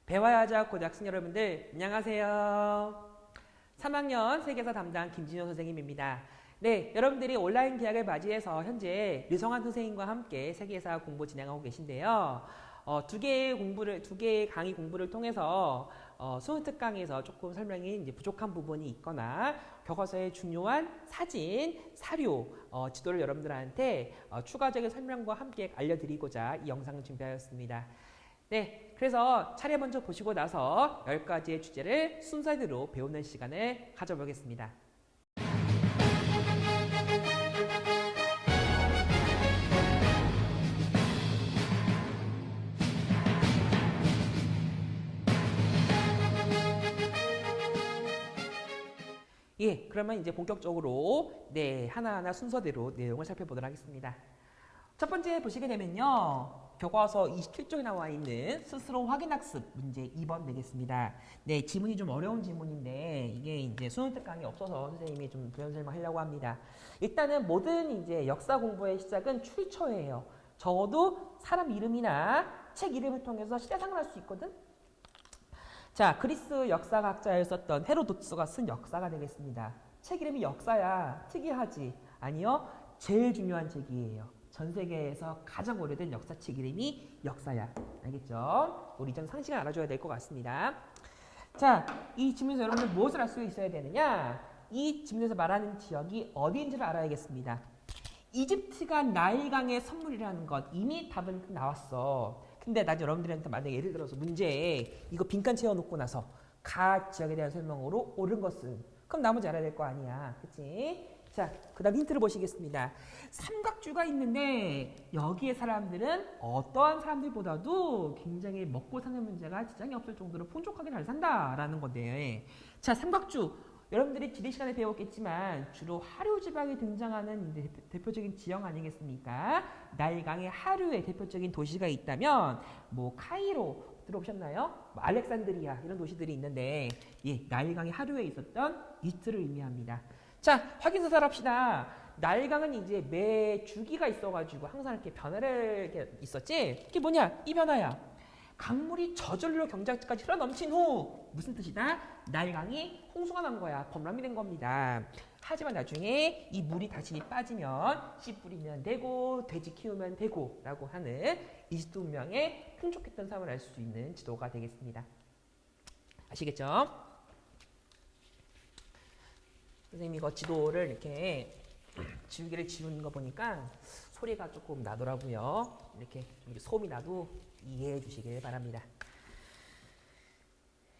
배워야 하자 곧 학생 여러분들 안녕하세요. 3학년 세계사 담당 김진효 선생님입니다. 네, 여러분들이 온라인 개학을 맞이해서 현재 류성환 선생님과 함께 세계사 공부 진행하고 계신데요. 두 개의 강의 공부를 통해서 수능 특강에서 조금 설명이 이제 부족한 부분이 있거나 교과서의 중요한 사진, 사료, 지도를 여러분들한테 추가적인 설명과 함께 알려드리고자 이 영상을 준비하였습니다. 네, 그래서 차례 먼저 보시고 나서 10가지의 주제를 순서대로 배우는 시간을 가져보겠습니다. 예, 그러면 이제 본격적으로 하나하나 순서대로 내용을 살펴보도록 하겠습니다. 첫 번째 보시게 되면요. 교과서 27쪽에 나와 있는 스스로 확인학습 문제 2번 되겠습니다. 네, 지문이 좀 어려운 지문인데 이게 이제 수능 특강이 없어서 선생님이 좀 부연 설명하려고 합니다. 일단은 모든 이제 역사 공부의 시작은 출처예요. 적어도 사람 이름이나 책 이름을 통해서 시대상을 할 수 있거든. 자, 그리스 역사학자였었던 헤로도트가 쓴 역사가 되겠습니다. 책 이름이 역사야. 특이하지? 아니요. 제일 중요한 책이에요. 전 세계에서 가장 오래된 역사책 이름이 역사야. 알겠죠? 우리 좀 상식을 알아줘야 될 것 같습니다. 자, 이 지문에서 여러분들 무엇을 알 수 있어야 되느냐? 이 지문에서 말하는 지역이 어디인지를 알아야겠습니다. 이집트가 나일강의 선물이라는 것 이미 답은 나왔어. 근데 나 여러분들한테 만약에 예를 들어서 문제에 이거 빈칸 채워놓고 나서 가 지역에 대한 설명으로 옳은 것은 그럼 나머지 알아야 될 거 아니야. 그치? 자, 그 다음 힌트를 보시겠습니다. 삼각주가 있는데 여기에 사람들은 어떠한 사람들보다도 굉장히 먹고 사는 문제가 지장이 없을 정도로 풍족하게 잘 산다라는 건데, 자, 삼각주 여러분들이 지리 시간에 배웠겠지만 주로 하류 지방에 등장하는 대표적인 지형 아니겠습니까? 나일강의 하류에 대표적인 도시가 있다면 뭐 카이로 들어보셨나요? 뭐 알렉산드리아 이런 도시들이 있는데 예, 나일강의 하류에 있었던 이집트를 의미합니다. 자, 확인서살 합시다. 나일강은 이제 매 주기가 있어가지고 항상 이렇게 변화를 이렇게 있었지? 이게 뭐냐? 이 변화야. 강물이 저절로 경작지까지 흘러 넘친 후 무슨 뜻이다? 나일강이 홍수가 난 거야. 범람이 된 겁니다. 하지만 나중에 이 물이 다시 빠지면 씨 뿌리면 되고 돼지 키우면 되고 라고 하는 이집트 문명의 풍족했던 삶을 알 수 있는 지도가 되겠습니다. 아시겠죠? 선생님이 이거 지도를 이렇게 지우개를 지우는 거 보니까 소리가 조금 나더라고요. 이렇게 소음이 나도 이해해 주시길 바랍니다.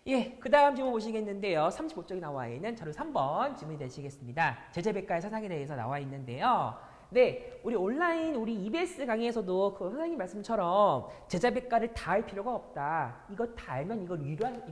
예, 그 다음 질문 보시겠는데요. 35쪽에 나와 있는 자료 3번 질문이 되시겠습니다. 제재백과의 사상에 대해서 나와 있는데요. 네, 우리 온라인 우리 EBS 강의에서도 그 선생님 말씀처럼 제재백과를 다 할 필요가 없다. 이거 다 알면 이걸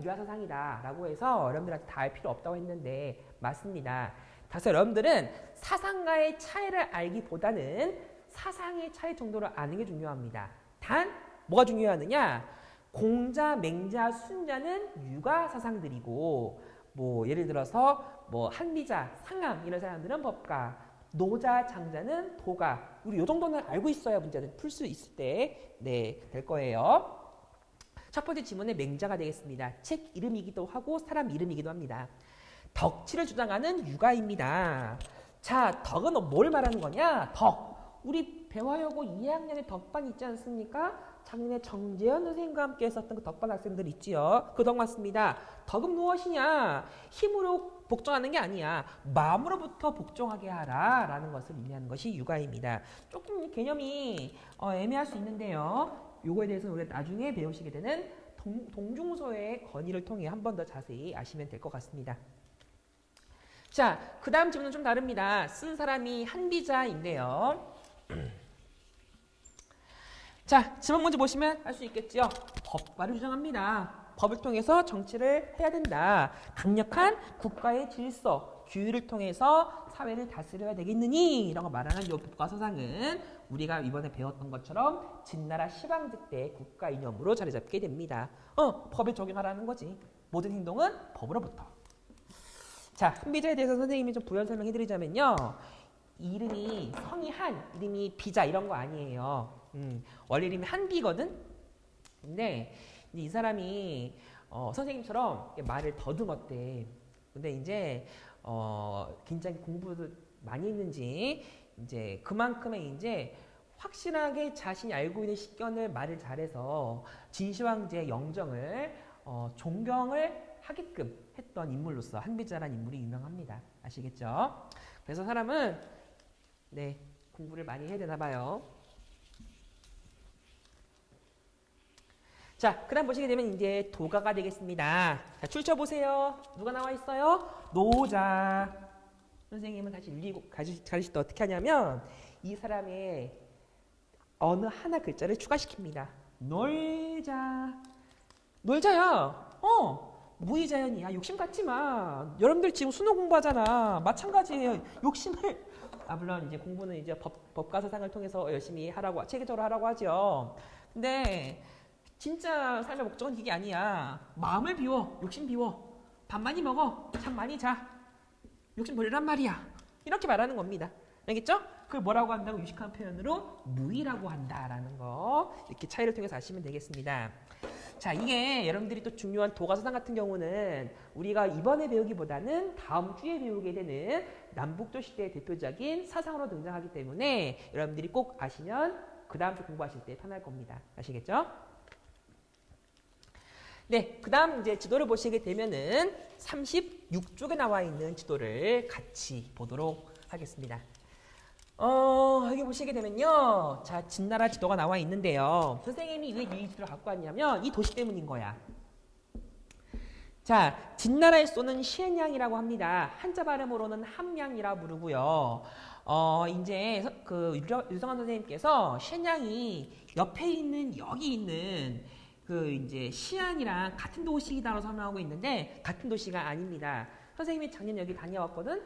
유화 사상이다 라고 해서 여러분들한테 다 할 필요 없다고 했는데 맞습니다. 그래서 여러분들은 사상과의 차이를 알기보다는 사상의 차이 정도를 아는 게 중요합니다. 단 뭐가 중요하느냐? 공자, 맹자, 순자는 유가 사상들이고 뭐 예를 들어서 뭐 한비자, 상암 이런 사람들은 법가, 노자, 장자는 도가. 우리 요 정도는 알고 있어야 문제를 풀 수 있을 때 될 거예요. 첫 번째 지문은 맹자가 되겠습니다. 책 이름이기도 하고 사람 이름이기도 합니다. 덕치를 주장하는 유가입니다. 자, 덕은 뭘 말하는 거냐? 덕. 우리 배화여고 2학년에 덕반 있지 않습니까? 작년에 정재현 선생님과 함께 했었던 그 덕반 학생들 있지요. 그 덕 맞습니다. 덕은 무엇이냐? 힘으로 복종하는 게 아니야. 마음으로부터 복종하게 하라 라는 것을 의미하는 것이 유가입니다. 조금 개념이 애매할 수 있는데요. 요거에 대해서는 우리가 나중에 배우시게 되는 동중서의 건의를 통해 한 번 더 자세히 아시면 될 것 같습니다. 자, 그 다음 질문은 좀 다릅니다. 쓴 사람이 한비자인데요. 자, 지문 문제 보시면 알 수 있겠죠. 법과를 주장합니다. 법을 통해서 정치를 해야 된다. 강력한 국가의 질서, 규율을 통해서 사회를 다스려야 되겠느니 이런 거 말하는 이 법과 사상은 우리가 이번에 배웠던 것처럼 진나라 시방직 때 국가 이념으로 자리 잡게 됩니다. 법을 적용하라는 거지. 모든 행동은 법으로부터. 자, 한비자에 대해서 선생님이 좀 부연 설명해드리자면요. 이름이 성이 한, 이름이 비자 이런 거 아니에요. 원래 이름이 한비거든. 근데 이제 이 사람이 선생님처럼 말을 더듬었대. 근데 이제 굉장히 공부도 많이 했는지 이제 그만큼의 이제 확실하게 자신이 알고 있는 식견을 말을 잘해서 진시황제의 영정을 존경을 하게끔 했던 인물로서 한비자라는 인물이 유명합니다. 아시겠죠? 그래서 사람은 네 공부를 많이 해야 되나 봐요. 자, 그 다음 보시게 되면 이제 도가가 되겠습니다. 자, 출처 보세요. 누가 나와 있어요? 노자. 선생님은 다시 읽고 가르칠 때 어떻게 하냐면 이 사람의 어느 하나 글자를 추가시킵니다. 놀자. 놀자야. 무의자연이야. 욕심 갖지 마. 여러분들 지금 수능 공부하잖아. 마찬가지예요. 욕심을 물론 이제 공부는 이제 법과 사상을 통해서 열심히 하라고 체계적으로 하라고 하죠. 근데 진짜 삶의 목적은 이게 아니야. 마음을 비워. 욕심 비워. 밥 많이 먹어. 잠 많이 자. 욕심 버리란 말이야. 이렇게 말하는 겁니다. 알겠죠? 그걸 뭐라고 한다고? 유식한 표현으로 무의라고 한다라는 거. 이렇게 차이를 통해서 아시면 되겠습니다. 자, 이게 여러분들이 또 중요한 도가사상 같은 경우는 우리가 이번에 배우기보다는 다음 주에 배우게 되는 남북조 시대의 대표적인 사상으로 등장하기 때문에 여러분들이 꼭 아시면 그 다음 주 공부하실 때 편할 겁니다. 아시겠죠? 네, 그 다음 이제 지도를 보시게 되면은 36쪽에 나와 있는 지도를 같이 보도록 하겠습니다. 여기 보시게 되면요. 자, 진나라 지도가 나와 있는데요. 선생님이 왜 이 지도를 갖고 왔냐면 이 도시 때문인 거야. 자, 진나라의 수도는 시엔양이라고 합니다. 한자 발음으로는 함양이라 부르고요. 이제 그 유성환 선생님께서 시엔양이 옆에 있는 여기 있는 그 이제 시안이랑 같은 도시라고 설명하고 있는데 같은 도시가 아닙니다. 선생님이 작년 여기 다녀왔거든.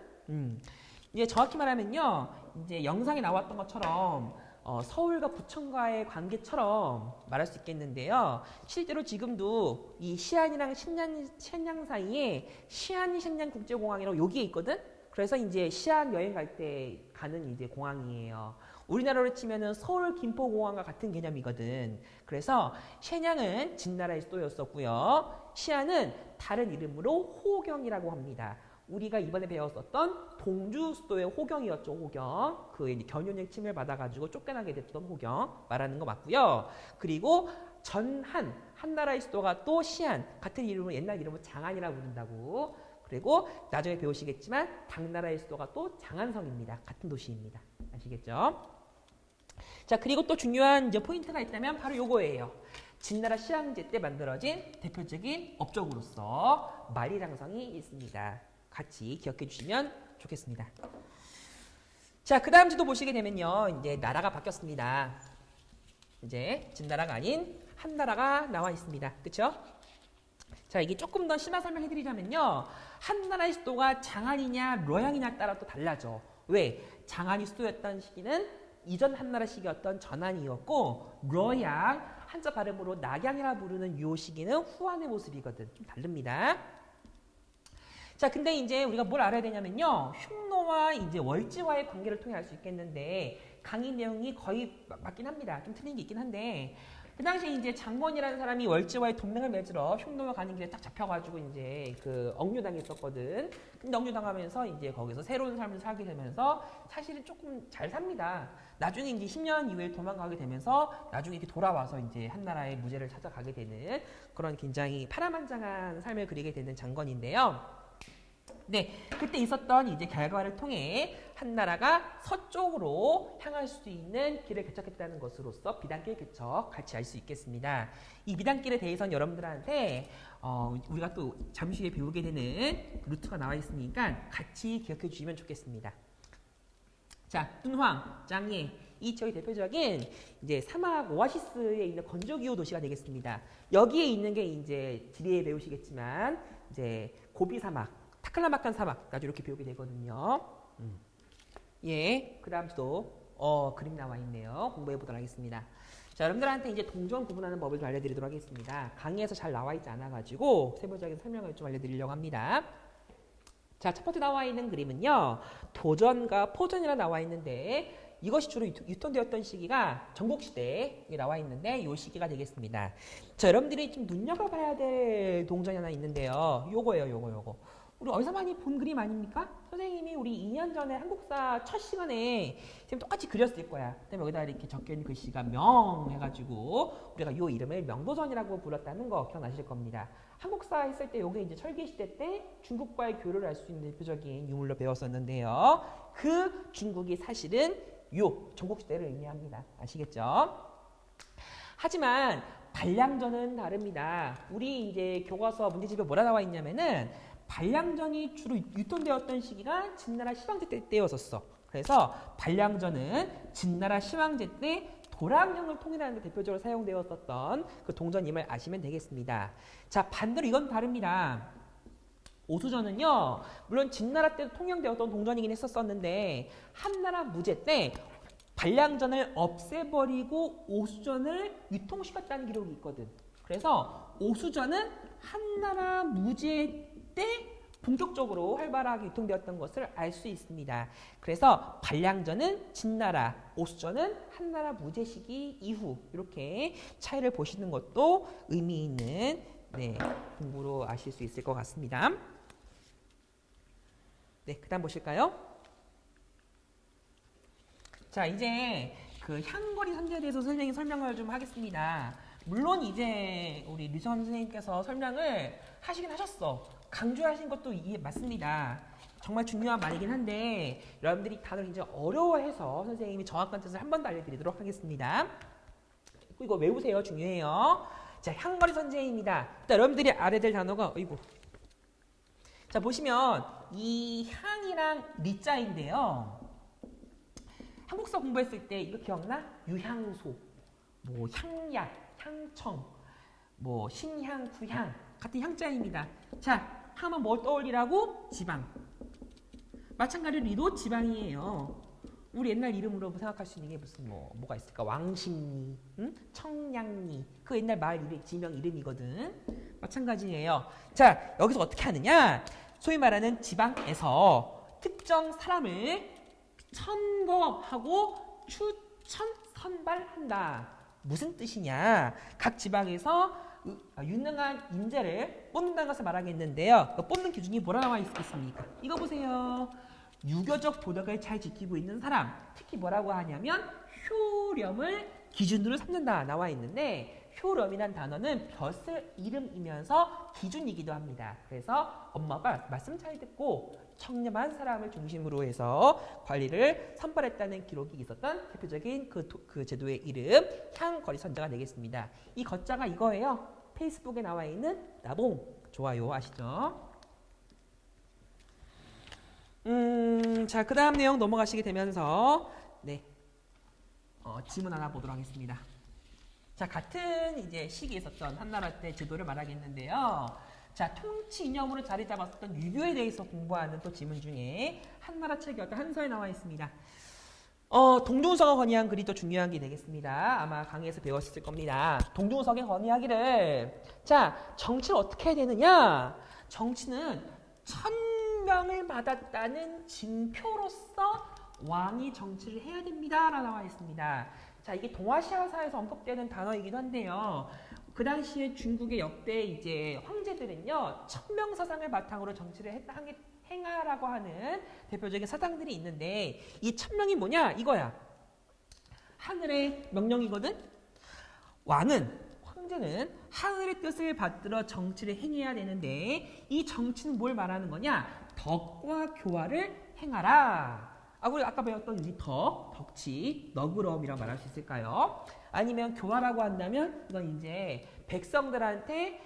이제 정확히 말하면요, 이제 영상에 나왔던 것처럼 서울과 부천과의 관계처럼 말할 수 있겠는데요. 실제로 지금도 이 시안이랑 신양 사이에 시안 신양 국제공항이라고 여기에 있거든. 그래서 이제 시안 여행 갈 때 가는 이제 공항이에요. 우리나라로 치면은 서울 김포공항과 같은 개념이거든. 그래서 신양은 진나라의 수도였었고요. 시안은 다른 이름으로 호경이라고 합니다. 우리가 이번에 배웠었던 동주 수도의 호경이었죠. 호경. 그 견효령 침해를 받아가지고 쫓겨나게 됐던 호경 말하는 거 맞고요. 그리고 한나라의 수도가 또 시안, 같은 이름으로 옛날 이름으로 장안이라고 부른다고. 그리고 나중에 배우시겠지만 당나라의 수도가 또 장안성입니다. 같은 도시입니다. 아시겠죠? 자, 그리고 또 중요한 이제 포인트가 있다면 바로 요거예요. 진나라 시황제 때 만들어진 대표적인 업적으로서 만리장성이 있습니다. 같이 기억해 주시면 좋겠습니다. 자, 그 다음 지도 보시게 되면요. 이제 나라가 바뀌었습니다. 이제 진나라가 아닌 한나라가 나와 있습니다. 그쵸? 자, 이게 조금 더 심화 설명해 드리자면요. 한나라의 수도가 장안이냐 려양이냐에 따라 또 달라져. 왜? 장안이 수도였던 시기는 이전 한나라 시기였던 전안이었고 려양, 한자 발음으로 낙양이라 부르는 이 시기는 후한의 모습이거든. 좀 다릅니다. 자, 근데 이제 우리가 뭘 알아야 되냐면요. 흉노와 이제 월지와의 관계를 통해 알 수 있겠는데 강의 내용이 거의 맞긴 합니다. 좀 틀린 게 있긴 한데 그 당시에 이제 장권이라는 사람이 월지와의 동맹을 맺으러 흉노에 가는 길에 딱 잡혀가지고 이제 그 억류당했었거든. 근데 억류당하면서 이제 거기서 새로운 삶을 살게 되면서 사실은 조금 잘 삽니다. 나중에 이제 10년 이후에 도망가게 되면서 나중에 이렇게 돌아와서 이제 한나라의 무죄를 찾아가게 되는 그런 굉장히 파란만장한 삶을 그리게 되는 장건인데요. 네, 그때 있었던 이제 결과를 통해 한나라가 서쪽으로 향할 수 있는 길을 개척했다는 것으로서 비단길 개척 같이 알 수 있겠습니다. 이 비단길에 대해서는 여러분들한테 우리가 또 잠시 후에 배우게 되는 루트가 나와 있으니까 같이 기억해 주시면 좋겠습니다. 자, 둔황, 장예, 이 지역의 대표적인 이제 사막 오아시스에 있는 건조기후 도시가 되겠습니다. 여기에 있는 게 이제 지리에 배우시겠지만 이제 고비 사막, 타클라마칸 사막까지 이렇게 배우게 되거든요. 예, 그 다음 또 그림 나와 있네요. 공부해 보도록 하겠습니다. 자, 여러분들한테 이제 동전 구분하는 법을 좀 알려드리도록 하겠습니다. 강의에서 잘 나와 있지 않아가지고 세부적인 설명을 좀 알려드리려고 합니다. 자, 첫 번째 나와 있는 그림은요. 도전과 포전이라 나와 있는데 이것이 주로 유통되었던 시기가 전국시대에 나와 있는데 이 시기가 되겠습니다. 자, 여러분들이 좀 눈여겨봐야 될 동전이 하나 있는데요. 요거예요, 요거. 우리 어디서 많이 본 그림 아닙니까? 선생님이 우리 2년 전에 한국사 첫 시간에 지금 똑같이 그렸을 거야. 그다음에 여기다 이렇게 적혀있는 글씨가 명 해가지고 우리가 요 이름을 명도전이라고 불렀다는 거 기억나실 겁니다. 한국사 했을 때 요게 이제 철기시대 때 중국과의 교류를 할 수 있는 대표적인 유물로 배웠었는데요. 그 중국이 사실은 요 전국시대를 의미합니다. 아시겠죠? 하지만 반량전은 다릅니다. 우리 이제 교과서 문제집에 뭐라 나와 있냐면은 반량전이 주로 유통되었던 시기가 진나라 시황제 때였었어. 그래서 반량전은 진나라 시황제 때 도랑령을 통일하는 데 대표적으로 사용되었었던 그 동전임을 아시면 되겠습니다. 자, 반대로 이건 다릅니다. 오수전은요, 물론 진나라 때도 통용되었던 동전이긴 했었었는데 한나라 무제 때 반량전을 없애버리고 오수전을 유통시켰다는 기록이 있거든. 그래서 오수전은 한나라 무제 때 본격적으로 활발하게 유통되었던 것을 알 수 있습니다. 그래서 반량전은 진나라, 오수전은 한나라 무제 시기 이후 이렇게 차이를 보시는 것도 의미 있는 공부로 아실 수 있을 것 같습니다. 네, 그 다음 보실까요? 자, 이제 그 향거리 선제에 대해서 선생님이 설명을 좀 하겠습니다. 물론 이제 우리 류정 선생님께서 설명을 하시긴 하셨어. 강조하신 것도 맞습니다. 정말 중요한 말이긴 한데 여러분들이 단어를 굉장히 어려워해서 선생님이 정확한 뜻을 한 번 더 알려드리도록 하겠습니다. 이거 외우세요. 중요해요. 자, 향거리 선제입니다. 일단 여러분들이 알아야 될 단어가 자, 보시면 이 향이랑 리자인데요. 한국사 공부했을 때 이거 기억나? 유향소, 뭐 향약, 향청, 뭐 신향, 구향 같은 향자입니다. 자, 하면 뭘 떠올리라고? 지방. 마찬가지로 리도 지방이에요. 우리 옛날 이름으로 생각할 수 있는 게 무슨 뭐가 있을까? 왕십리, 청량리. 그 옛날 마을 이름, 지명 이름이거든. 마찬가지예요. 자, 여기서 어떻게 하느냐? 소위 말하는 지방에서 특정 사람을 천거하고 추천 선발한다. 무슨 뜻이냐? 각 지방에서 유능한 인재를 뽑는다는 것을 말하겠는데요. 그 뽑는 기준이 뭐라 나와 있겠습니까? 이거 보세요. 유교적 도덕을 잘 지키고 있는 사람, 특히 뭐라고 하냐면 효렴을 기준으로 삼는다 나와 있는데 효렴이란 단어는 벼슬 이름이면서 기준이기도 합니다. 그래서 엄마가 말씀 잘 듣고 청렴한 사람을 중심으로 해서 관리를 선발했다는 기록이 있었던 대표적인 그 제도의 이름 향거리 선자가 되겠습니다. 이 거자가 이거예요. 페이스북에 나와 있는 나봉 좋아요 아시죠? 자, 그 다음 내용 넘어가시게 되면서 질문 하나 보도록 하겠습니다. 자, 같은 이제 시기에 있었던 한나라 때 제도를 말하겠는데요. 자, 통치 이념으로 자리 잡았었던 유교에 대해서 공부하는 또 지문 중에 한나라 책의 어떤 한서에 나와 있습니다. 동중서가 건의한 글이 또 중요한 게 되겠습니다. 아마 강의에서 배웠을 겁니다. 동중석의 건의하기를 자, 정치를 어떻게 해야 되느냐? 정치는 천명을 받았다는 징표로서 왕이 정치를 해야 됩니다. 라고 나와 있습니다. 자, 이게 동아시아사에서 언급되는 단어이기도 한데요. 그 당시에 중국의 역대 이제 황제들은요, 천명 사상을 바탕으로 정치를 행하라고 하는 대표적인 사상들이 있는데 이 천명이 뭐냐? 이거야. 하늘의 명령이거든. 황제는 하늘의 뜻을 받들어 정치를 행해야 되는데 이 정치는 뭘 말하는 거냐? 덕과 교화를 행하라. 우리 아까 배웠던 이 덕치, 너그러움이라고 말할 수 있을까요? 아니면 교화라고 한다면 이건 이제 백성들한테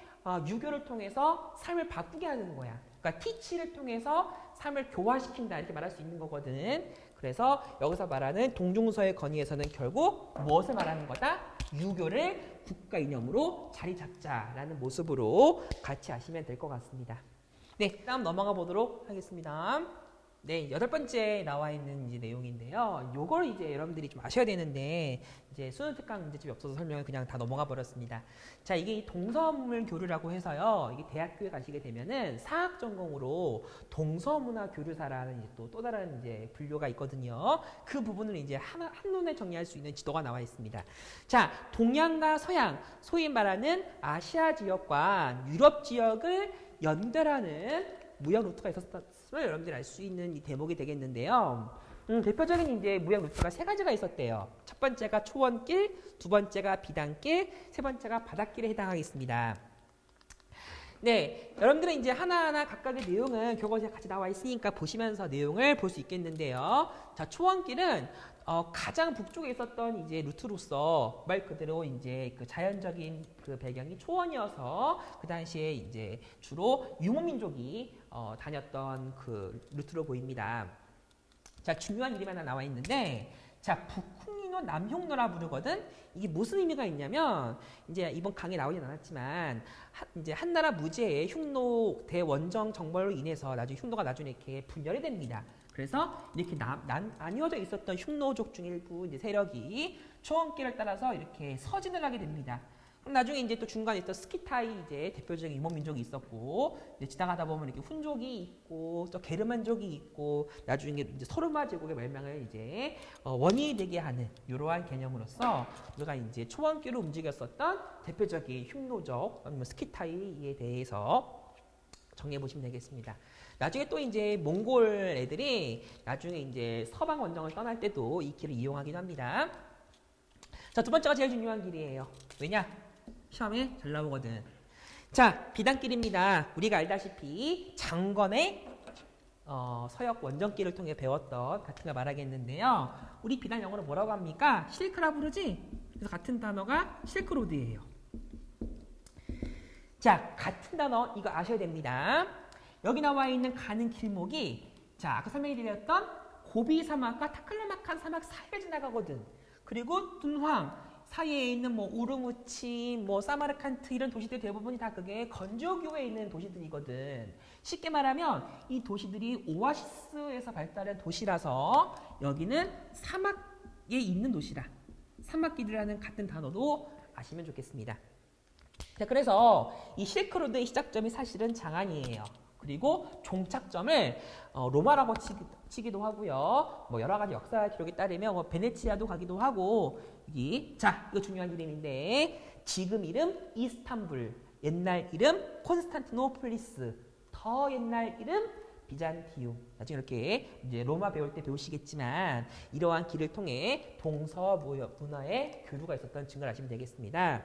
유교를 통해서 삶을 바꾸게 하는 거야. 그러니까 티치를 통해서 삶을 교화시킨다 이렇게 말할 수 있는 거거든. 그래서 여기서 말하는 동중서의 건의에서는 결국 무엇을 말하는 거다? 유교를 국가 이념으로 자리 잡자라는 모습으로 같이 아시면 될 것 같습니다. 네, 다음 넘어가 보도록 하겠습니다. 네, 8번째 나와 있는 이제 내용인데요. 요걸 이제 여러분들이 좀 아셔야 되는데, 이제 수능 특강 문제집이 없어서 설명을 그냥 다 넘어가 버렸습니다. 자, 이게 이 동서물 교류라고 해서요. 이게 대학교에 가시게 되면은 사학 전공으로 동서문화 교류사라는 이제 또 다른 이제 분류가 있거든요. 그 부분을 이제 한눈에 정리할 수 있는 지도가 나와 있습니다. 자, 동양과 서양, 소위 말하는 아시아 지역과 유럽 지역을 연결하는 무역 루트가 있었음을 여러분들이 알 수 있는 이 대목이 되겠는데요. 대표적인 이제 무역 루트가 3가지가 있었대요. 첫 번째가 초원길, 두 번째가 비단길, 세 번째가 바닷길에 해당하겠습니다. 네, 여러분들은 이제 하나하나 각각의 내용은 교과서에 같이 나와 있으니까 보시면서 내용을 볼 수 있겠는데요. 자, 초원길은 가장 북쪽에 있었던 이제 루트로서 말 그대로 이제 그 자연적인 그 배경이 초원이어서 그 당시에 이제 주로 유목민족이 다녔던 그 루트로 보입니다. 자, 중요한 이름이 하나 나와 있는데, 자, 북흉노 남흉노라 부르거든. 이게 무슨 의미가 있냐면, 이제 이번 강의에 나오진 않았지만, 이제 한나라 무제의 흉노 대원정 정벌로 인해서 나중에 흉노가 나중에 이렇게 분열이 됩니다. 그래서 이렇게 나뉘어져 있었던 흉노족 중 일부 이제 세력이 초원길을 따라서 이렇게 서진을 하게 됩니다. 그럼 나중에 이제 또 중간에 있던 스키타이 이제 대표적인 유목민족이 있었고, 이제 지나가다 보면 이렇게 훈족이 있고, 또 게르만족이 있고, 나중에 이제 서르마 제국의 멸망을 이제 원인이 되게 하는 이러한 개념으로서 우리가 이제 초원길로 움직였었던 대표적인 흉노족, 아니면 스키타이에 대해서 정리해 보시면 되겠습니다. 나중에 또 이제 몽골 애들이 나중에 이제 서방 원정을 떠날 때도 이 길을 이용하기도 합니다. 자, 두 번째가 제일 중요한 길이에요. 왜냐? 시험에 잘 나오거든. 자, 비단길입니다. 우리가 알다시피 장건의 서역 원정길을 통해 배웠던 같은 거 말하겠는데요. 우리 비단 영어로 뭐라고 합니까? 실크라 부르지? 그래서 같은 단어가 실크로드예요. 자, 같은 단어 이거 아셔야 됩니다. 여기 나와 있는 가는 길목이 자, 아까 설명해 드렸던 고비 사막과 타클라마칸 사막 사이를 지나가거든. 그리고 둔황 사이에 있는 뭐 우르무치, 뭐 사마르칸트 이런 도시들 대부분이 다 그게 건조교에 있는 도시들이거든. 쉽게 말하면 이 도시들이 오아시스에서 발달한 도시라서 여기는 사막에 있는 도시라. 사막길이라는 같은 단어도 아시면 좋겠습니다. 자, 그래서 이 실크로드의 시작점이 사실은 장안이에요. 그리고 종착점을 로마라고 치기도 하고요. 뭐 여러 가지 역사 기록에 따르면 뭐 베네치아도 가기도 하고 자, 이거 중요한 이름인데 지금 이름 이스탄불, 옛날 이름 콘스탄티노폴리스, 더 옛날 이름 비잔티움. 나중에 이렇게 이제 로마 배울 때 배우시겠지만 이러한 길을 통해 동서문화의 교류가 있었던 증거를 아시면 되겠습니다.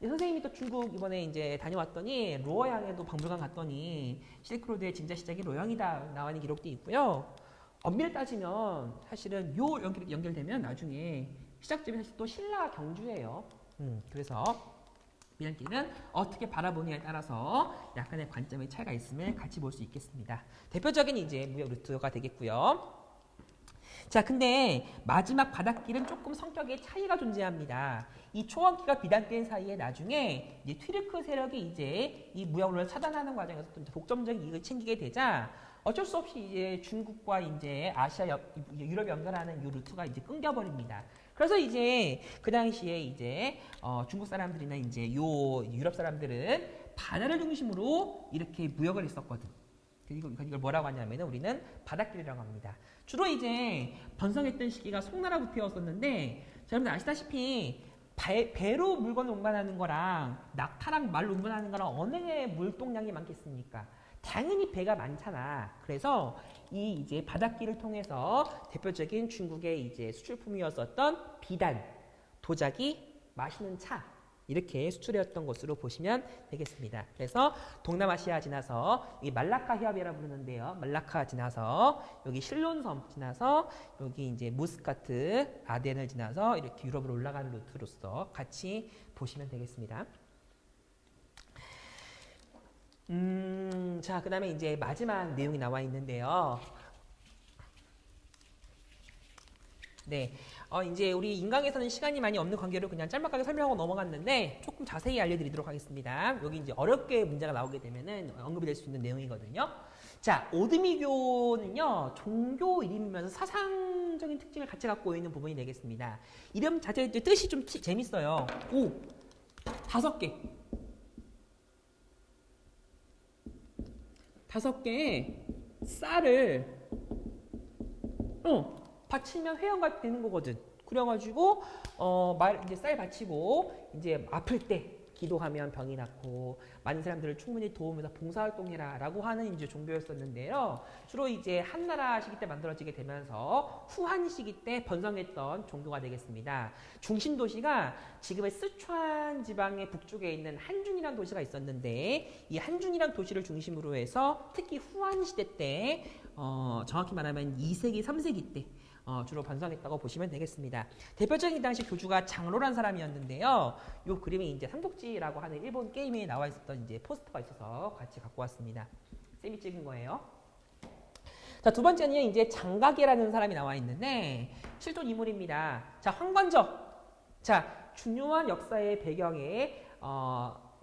선생님이 또 중국 이번에 이제 다녀왔더니 루어양에도 박물관 갔더니 실크로드의 진짜 시작이 로양이다 나와 있는 기록도 있고요. 엄밀히 따지면 사실은 요 연결되면 나중에 시작점이 사실 또 신라 경주예요. 그래서 비단길은 어떻게 바라보느냐에 따라서 약간의 관점의 차이가 있음을 같이 볼 수 있겠습니다. 대표적인 이제 무역 루트가 되겠고요. 자, 근데 마지막 바닷길은 조금 성격의 차이가 존재합니다. 이 초원길과 비단길 사이에 나중에 이제 튀르크 세력이 이제 이 무역로를 차단하는 과정에서 또 독점적인 이익을 챙기게 되자 어쩔 수 없이 이제 중국과 이제 아시아, 유럽 연결하는 이 루트가 이제 끊겨버립니다. 그래서 이제 그 당시에 이제 중국 사람들이나 이제 요 유럽 사람들은 바다를 중심으로 이렇게 무역을 했었거든. 이걸 뭐라고 하냐면 우리는 바닷길이라고 합니다. 주로 이제 번성했던 시기가 송나라부터였었는데 여러분들 아시다시피 배로 물건을 운반하는 거랑 낙타랑 말로 운반하는 거랑 어느 게 물동량이 많겠습니까? 당연히 배가 많잖아. 그래서 이 이제 바닷길을 통해서 대표적인 중국의 이제 수출품이었었던 비단, 도자기, 마시는 차 이렇게 수출해왔던 것으로 보시면 되겠습니다. 그래서 동남아시아 지나서 이 말라카 해협이라고 부르는데요. 말라카 지나서 여기 실론섬 지나서 여기 이제 무스카트, 아덴을 지나서 이렇게 유럽으로 올라가는 루트로서 같이 보시면 되겠습니다. 자, 그 다음에 이제 마지막 내용이 나와 있는데요. 네, 이제 우리 인강에서는 시간이 많이 없는 관계로 그냥 짤막하게 설명하고 넘어갔는데 조금 자세히 알려드리도록 하겠습니다. 여기 이제 어렵게 문제가 나오게 되면은 언급이 될 수 있는 내용이거든요. 자, 오드미교는요, 종교 이름이면서 사상적인 특징을 같이 갖고 있는 부분이 되겠습니다. 이름 자체의 뜻이 좀 재밌어요. 오, 5개. 5개의 쌀을 바치면 회원가 되는 거거든. 그래가지고 이제 쌀 바치고 이제 아플 때 기도하면 병이 낫고 많은 사람들을 충분히 도우면서 봉사활동해라라고 하는 이제 종교였었는데요. 주로 이제 한나라 시기 때 만들어지게 되면서 후한 시기 때 번성했던 종교가 되겠습니다. 중심 도시가 지금의 스촨 지방의 북쪽에 있는 한준이라는 도시가 있었는데 이 한준이라는 도시를 중심으로 해서 특히 후한 시대 때 정확히 말하면 2세기, 3세기 때 주로 번성했다고 보시면 되겠습니다. 대표적인 당시 교주가 장로란 사람이었는데요. 이 그림이 이제 삼국지라고 하는 일본 게임에 나와 있었던 이제 포스터가 있어서 같이 갖고 왔습니다. 쌤이 찍은 거예요. 자, 두 번째는 이제 장각이라는 사람이 나와 있는데 실존 인물입니다. 자, 황건적. 자, 중요한 역사의 배경에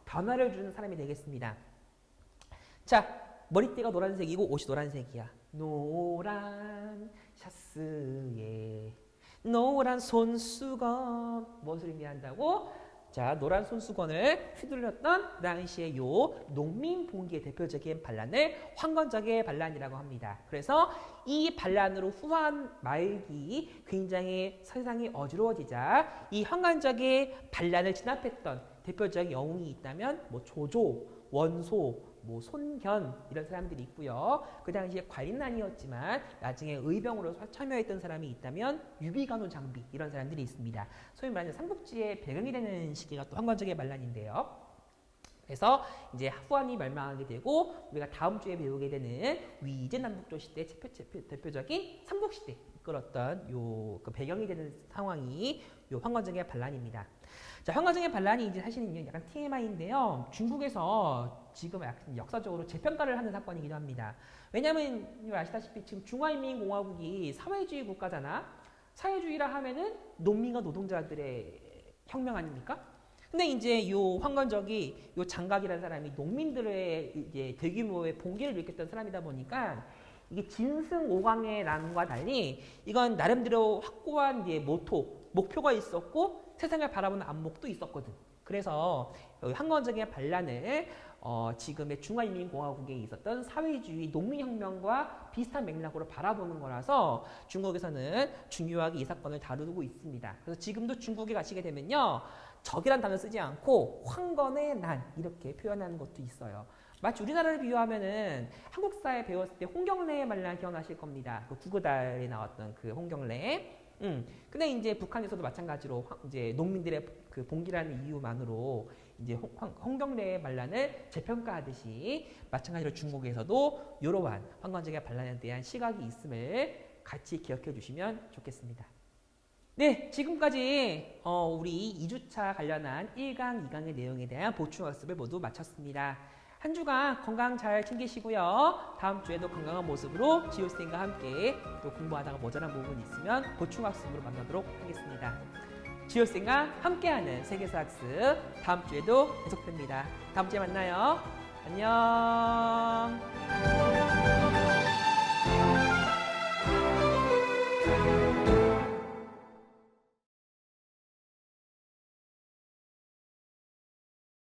변화를 주는 사람이 되겠습니다. 자, 머리띠가 노란색이고 옷이 노란색이야. 노란 샤스에 노란 손수건 무엇을 의미한다고? 자, 노란 손수건을 휘둘렀던 그 당시의 요 농민 봉기의 대표적인 반란을 황건적의 반란이라고 합니다. 그래서 이 반란으로 후한 말기 굉장히 세상이 어지러워지자 이 황건적의 반란을 진압했던 대표적인 영웅이 있다면 뭐 조조, 원소, 뭐 손견 이런 사람들이 있고요. 그 당시에 관리난이었지만 나중에 의병으로 참여했던 사람이 있다면 유비간호 장비 이런 사람들이 있습니다. 소위 말하는 삼국지의 배경이 되는 시기가 또 황건적의 반란인데요. 그래서 이제 후한이 멸망하게 되고 우리가 다음 주에 배우게 되는 위제 남북조 시대 대표적인 삼국시대 이끌었던 그 배경이 되는 상황이 요 황건적의 반란입니다. 자, 황건적의 반란이 이제 사실은 약간 TMI인데요. 중국에서 지금 약간 역사적으로 재평가를 하는 사건이기도 합니다. 왜냐하면 아시다시피 지금 중화인민공화국이 사회주의 국가잖아. 사회주의라 하면은 농민과 노동자들의 혁명 아닙니까? 근데 이제 요 황건적이 요 장각이라는 사람이 농민들의 이제 대규모의 봉기를 일으켰던 사람이다 보니까 이게 진승오광의 란과 달리 이건 나름대로 확고한 이제 목표가 있었고 세상을 바라보는 안목도 있었거든. 그래서 황건적의 반란을 지금의 중화인민공화국에 있었던 사회주의 농민혁명과 비슷한 맥락으로 바라보는 거라서 중국에서는 중요하게 이 사건을 다루고 있습니다. 그래서 지금도 중국에 가시게 되면요. 적이란 단어 쓰지 않고 황건의 난 이렇게 표현하는 것도 있어요. 마치 우리나라를 비유하면은 한국사에 배웠을 때 홍경래의 말란 기억나실 겁니다. 그 구구달에 나왔던 그 홍경래. 근데 이제 북한에서도 마찬가지로 이제 농민들의 그 봉기라는 이유만으로 이제 홍경래의 반란을 재평가하듯이 마찬가지로 중국에서도 이러한 황건적의 반란에 대한 시각이 있음을 같이 기억해 주시면 좋겠습니다. 네, 지금까지 우리 2주차 관련한 1강, 2강의 내용에 대한 보충학습을 모두 마쳤습니다. 한 주간 건강 잘 챙기시고요. 다음 주에도 건강한 모습으로 지효쌤과 함께 또 공부하다가 모자란 부분이 있으면 보충학습으로 만나도록 하겠습니다. 지효쌤과 함께하는 세계사 학습 다음 주에도 계속됩니다. 다음 주에 만나요. 안녕.